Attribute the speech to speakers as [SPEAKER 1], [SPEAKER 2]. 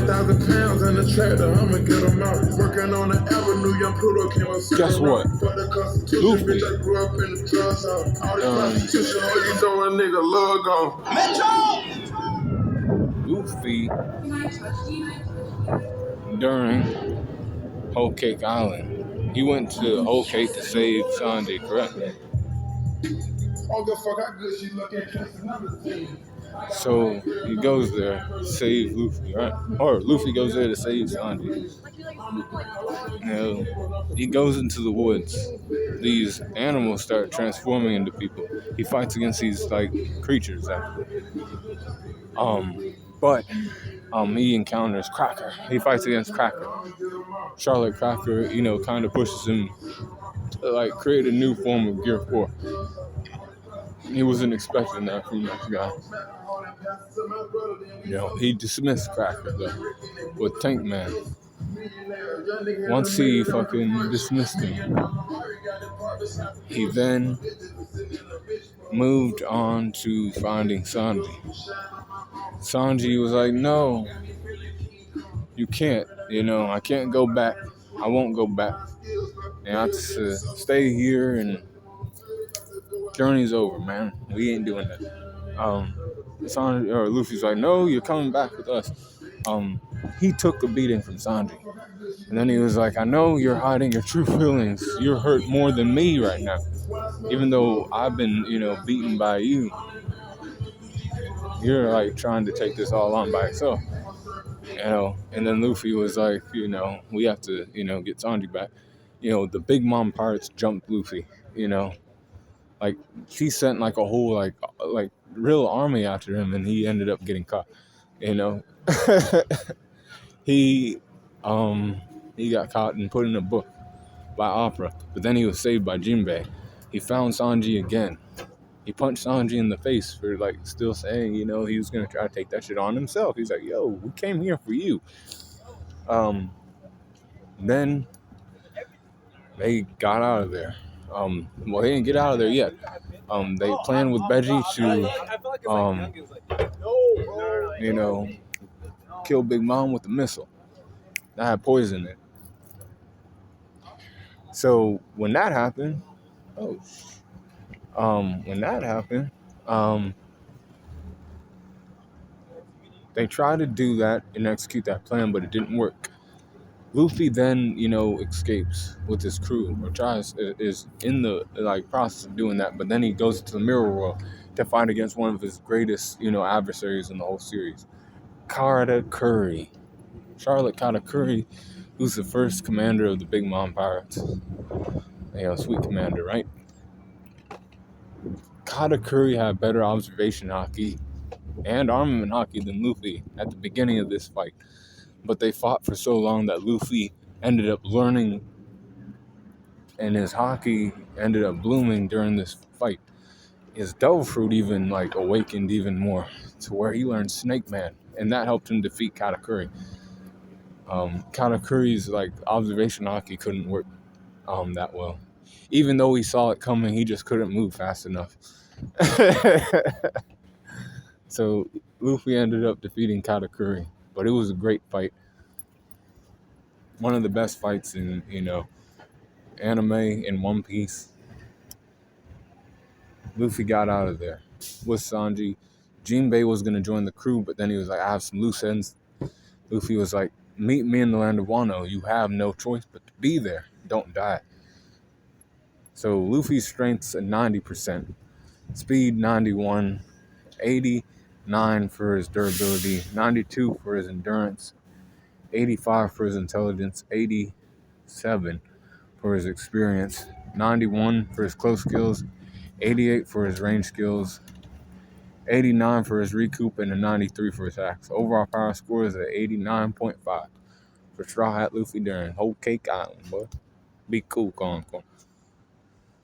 [SPEAKER 1] 1,000 pounds in the tractor, I'ma get them out. Working on the avenue, young Pluto came up.
[SPEAKER 2] Guess what? Luffy.
[SPEAKER 1] I grew up in the drugs house. All the prostitution, all you know, a nigga lug on.
[SPEAKER 2] Luffy, during Whole Cake Island, he went to Whole Cake to save Sanji, correct?
[SPEAKER 1] Oh, the fuck, how good she looking? Another thing.
[SPEAKER 2] So he goes there to save Luffy, right? Or Luffy goes there to save Sanji. He goes into the woods. These animals start transforming into people. He fights against these like creatures actually. But he encounters Cracker. He fights against Cracker. Charlotte Cracker, kind of pushes him to like create a new form of Gear 4. He wasn't expecting that from this guy. He dismissed Cracker though with Tank Man. Once he fucking dismissed him, he then moved on to finding Sanji. Sanji was like, no, you can't, I can't go back. I won't go back. And I have to stay here and journey's over, man. We ain't doing that. Sanji, or Luffy's like, no, you're coming back with us. He took a beating from Sanji. And then he was like, I know you're hiding your true feelings. You're hurt more than me right now. Even though I've been, beaten by you. You're like trying to take this all on by yourself. And then Luffy was like, we have to, get Sanji back. The Big Mom pirates jumped Luffy, like he sent like a whole like real army after him, and he ended up getting caught. He got caught and put in a book by Opera, but then he was saved by Jinbei. He found Sanji again. He punched Sanji in the face for like still saying, he was gonna try to take that shit on himself. He's like, yo, we came here for you. Then they got out of there. Well, they didn't get out of there yet. They planned with Veggie to, kill Big Mom with a missile that had poison in it. So when that happened, they tried to do that and execute that plan, but it didn't work. Luffy then, escapes with his crew, or is in the process of doing that, but then he goes to the Mirror World to fight against one of his greatest, adversaries in the whole series, Katakuri. Charlotte Katakuri, who's the first commander of the Big Mom Pirates. Sweet commander, right? Katakuri had better observation haki and armament haki than Luffy at the beginning of this fight. But they fought for so long that Luffy ended up learning, and his haki ended up blooming during this fight. His devil fruit even awakened even more to where he learned Snake Man, and that helped him defeat Katakuri. Katakuri's observation haki couldn't work that well. Even though he saw it coming, he just couldn't move fast enough. So Luffy ended up defeating Katakuri, but it was a great fight. One of the best fights in, anime in One Piece. Luffy got out of there with Sanji. Jinbei was going to join the crew, but then he was like, I have some loose ends. Luffy was like, meet me in the land of Wano. You have no choice but to be there. Don't die. So Luffy's strength's at 90%. Speed, 91. 89 for his durability. 92 for his endurance. 85 for his intelligence. 87 for his experience. 91 for his close skills. 88 for his range skills. 89 for his recoup, and a 93 for his axe. Overall power score is at 89.5 for Straw Hat Luffy during Whole Cake Island, boy. Be cool, Kong.